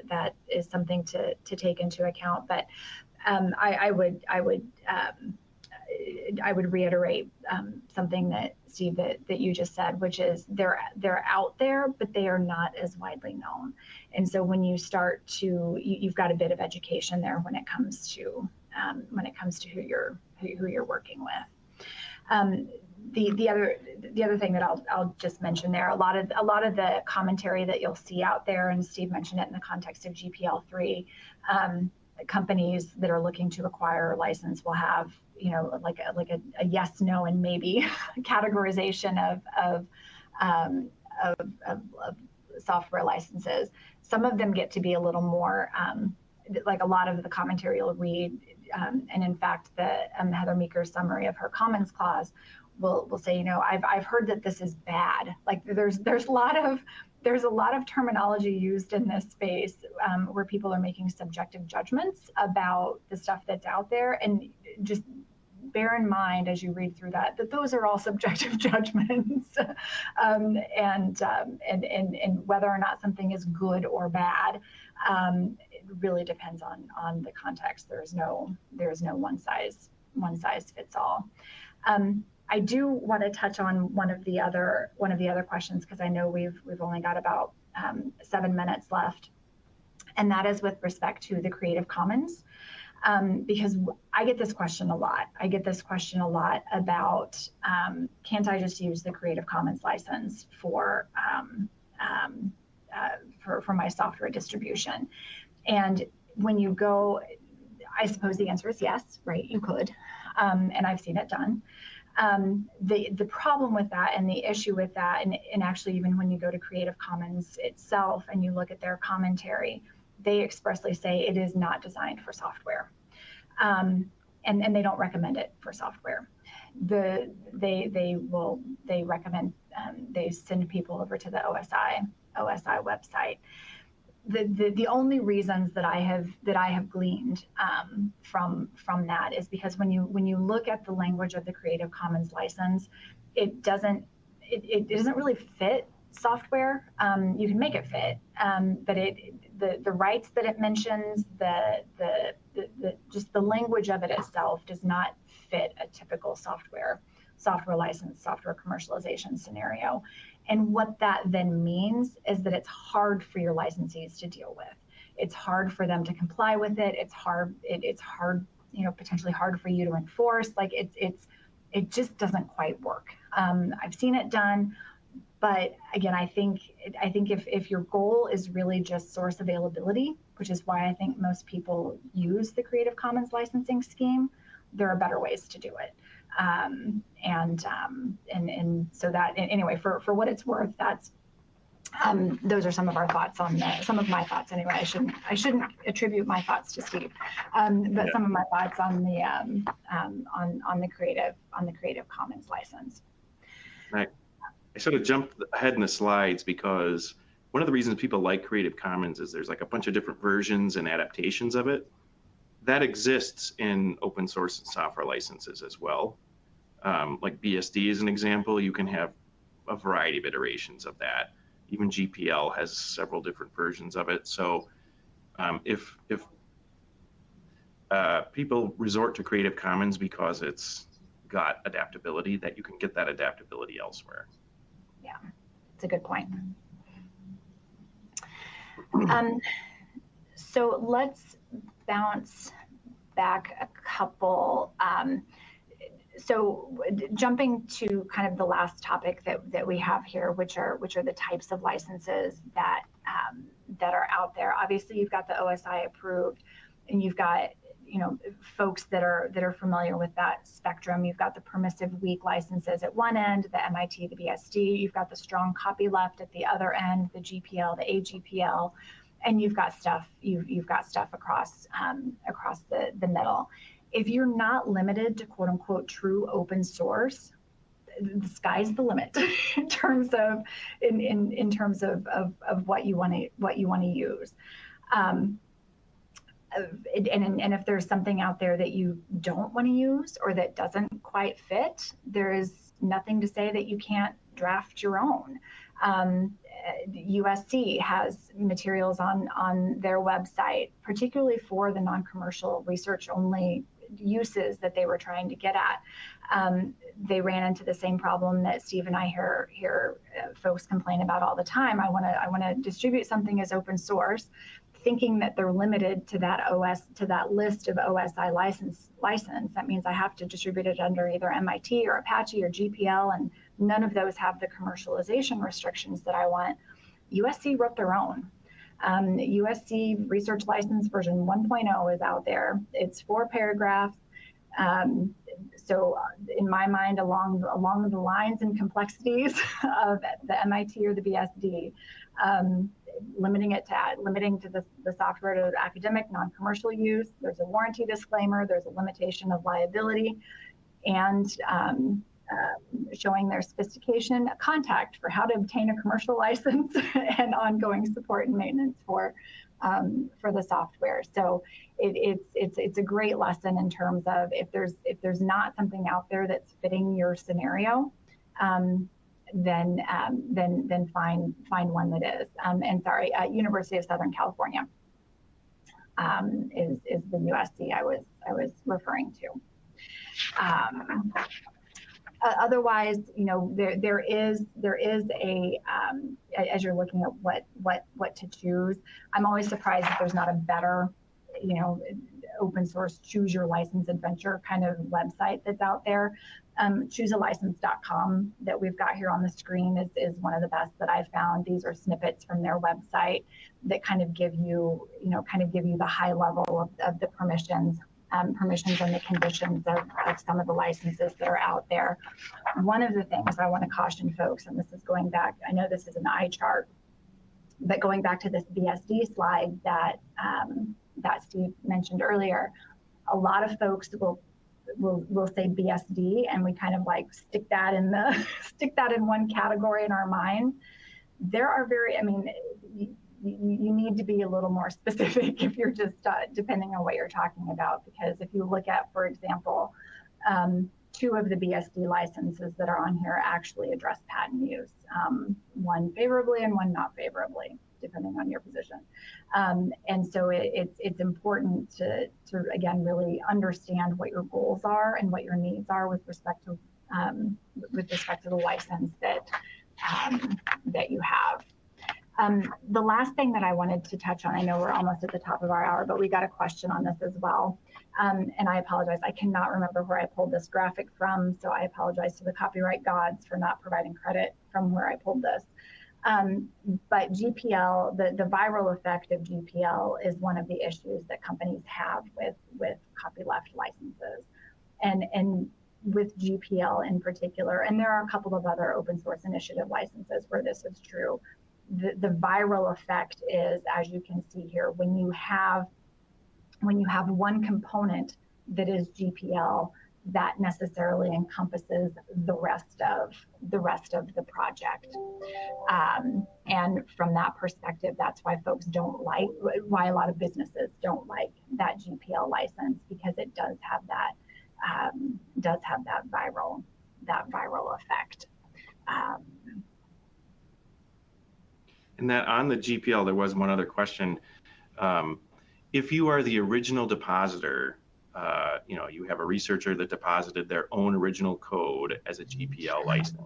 Speaker 2: is something to take into account. But I would reiterate something that Steve that you just said, which is they're out there, but they are not as widely known. And so when you start to, you've got a bit of education there when it comes to who you're working with. The other thing that I'll just mention there, a lot of the commentary that you'll see out there, and Steve mentioned it in the context of GPL3, companies that are looking to acquire a license will have, you know, like a yes, no, and maybe categorization of software licenses. Some of them get to be a little more, like a lot of the commentary you'll read. And in fact, the Heather Meeker's summary of her Commons Clause will say, you know, I've heard that this is bad. Like there's a lot of terminology used in this space where people are making subjective judgments about the stuff that's out there, and just bear in mind as you read through that those are all subjective judgments, and whether or not something is good or bad. It really depends on the context. There's no one size fits all. I do want to touch on one of the other questions, because I know we've only got about 7 minutes left, and that is with respect to the Creative Commons, because I get this question a lot. I get this question a lot about can't I just use the Creative Commons license for my software distribution? And when you go, I suppose the answer is yes, right? You could, and I've seen it done. The problem with that and the issue with that, and actually even when you go to Creative Commons itself and you look at their commentary, they expressly say it is not designed for software, and they don't recommend it for software. They recommend they send people over to the OSI website. The only reasons that I have gleaned from that is because when you look at the language of the Creative Commons license, it doesn't really fit software. You can make it fit, but the rights that it mentions, just the language of it itself does not fit a typical software license, software commercialization scenario. And what that then means is that it's hard for your licensees to deal with. It's hard for them to comply with it. It's hard, you know, potentially hard for you to enforce. Like it just doesn't quite work. I've seen it done, but again, I think if your goal is really just source availability, which is why I think most people use the Creative Commons licensing scheme, there are better ways to do it. And so that, anyway, for what it's worth, that's Those are some of our thoughts on some of my thoughts anyway. I shouldn't attribute my thoughts to Steve, but some of my thoughts on the Creative Commons license.
Speaker 1: I sort of jumped ahead in the slides because one of the reasons people like Creative Commons is there's like a bunch of different versions and adaptations of it. That exists in open source software licenses as well. Like BSD is an example. You can have a variety of iterations of that. Even GPL has several different versions of it. So if people resort to Creative Commons because it's got adaptability, that you can get that adaptability elsewhere.
Speaker 2: Yeah, it's a good point. So let's bounce back a couple. So jumping to kind of the last topic that we have here, which are the types of licenses that are out there. Obviously, you've got the OSI approved, and you've got folks that are familiar with that spectrum. You've got the permissive weak licenses at one end, the MIT, the BSD. You've got the strong copyleft at the other end, the GPL, the AGPL, and you've got stuff across the middle. If you're not limited to quote unquote true open source, the sky's the limit in terms of what you want to use. And if there's something out there that you don't want to use or that doesn't quite fit, there is nothing to say that you can't draft your own. USC has materials on their website, particularly for the non-commercial research only uses that they were trying to get at. They ran into the same problem that Steve and I hear folks complain about all the time. I want to distribute something as open source, thinking that they're limited to that list of OSI license. That means I have to distribute it under either MIT or Apache or GPL, and none of those have the commercialization restrictions that I want. USC wrote their own. USC Research License version 1.0 is out there. It's 4 paragraphs. So in my mind, along the lines and complexities of the MIT or the BSD, limiting to the software to academic, non-commercial use. There's a warranty disclaimer. There's a limitation of liability, and showing their sophistication, a contact for how to obtain a commercial license, and ongoing support and maintenance for the software. So it's a great lesson in terms of if there's not something out there that's fitting your scenario, then find one that is. And sorry, University of Southern California is the USC I was referring to. Otherwise, there is a as you're looking at what to choose. I'm always surprised that there's not a better, open source choose your license adventure kind of website that's out there. Choosealicense.com that we've got here on the screen is one of the best that I've found. These are snippets from their website that kind of give you the high level of the permissions and the conditions of some of the licenses that are out there. One of the things I want to caution folks, and this is going back, I know this is an eye chart, but going back to this BSD slide that Steve mentioned earlier, a lot of folks will say BSD, and we kind of like stick that in one category in our mind. There are you need to be a little more specific if you're just depending on what you're talking about, because if you look at, for example, 2 of the BSD licenses that are on here actually address patent use, one favorably and one not favorably, depending on your position. And so it's important to again really understand what your goals are and what your needs are with respect to the license that you have. The last thing that I wanted to touch on, I know we're almost at the top of our hour, but we got a question on this as well. And I apologize, I cannot remember where I pulled this graphic from, so I apologize to the copyright gods for not providing credit from where I pulled this. But GPL, the viral effect of GPL is one of the issues that companies have with copyleft licenses. And with GPL in particular, and there are a couple of other open source initiative licenses where this is true. the viral effect is, as you can see here, when you have one component that is GPL, that necessarily encompasses the rest of the project. And from that perspective, that's why why a lot of businesses don't like that GPL license, because it does have that viral effect.
Speaker 1: And that on the GPL, there was one other question. If you are the original depositor, you have a researcher that deposited their own original code as a GPL license.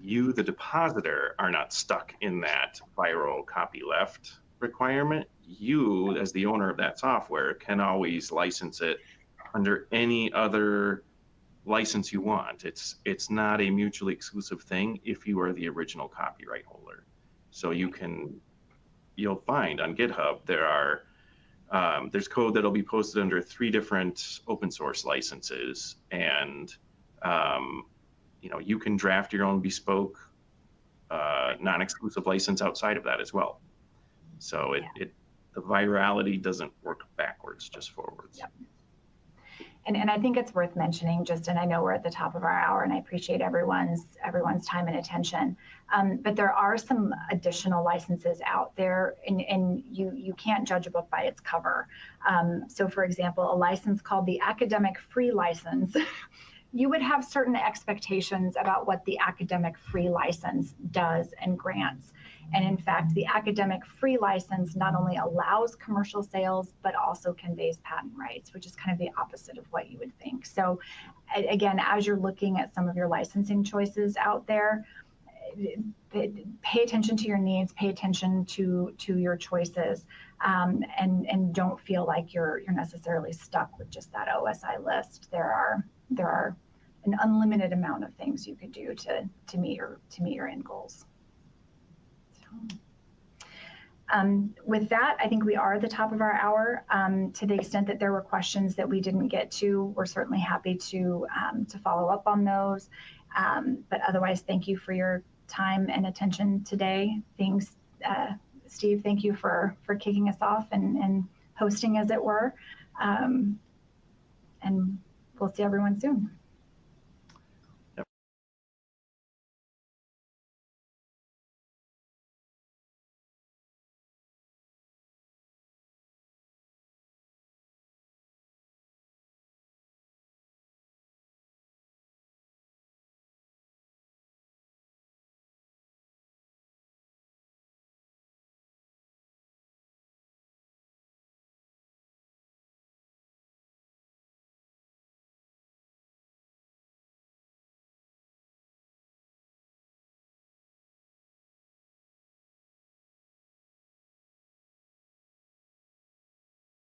Speaker 1: You, the depositor, are not stuck in that viral copyleft requirement. You, as the owner of that software, can always license it under any other license you want. It's not a mutually exclusive thing if you are the original copyright holder. So you'll find on GitHub there's code that'll be posted under 3 different open source licenses, and you can draft your own bespoke non-exclusive license outside of that as well. So the virality doesn't work backwards, just forwards.
Speaker 2: Yep. And I think it's worth mentioning, and I know we're at the top of our hour, and I appreciate everyone's time and attention, but there are some additional licenses out there, and you can't judge a book by its cover. So for example, a license called the Academic Free License, you would have certain expectations about what the Academic Free License does and grants. And in fact, the Academic Free License not only allows commercial sales, but also conveys patent rights, which is kind of the opposite of what you would think. So again, as you're looking at some of your licensing choices out there, pay attention to your needs, pay attention to your choices, and don't feel like you're necessarily stuck with just that OSI list. There are an unlimited amount of things you could do to meet your end goals. With that, I think we are at the top of our hour. To the extent that there were questions that we didn't get to, we're certainly happy to follow up on those. But otherwise, thank you for your time and attention today. Steve, thank you for kicking us off and hosting, as it were. And we'll see everyone soon.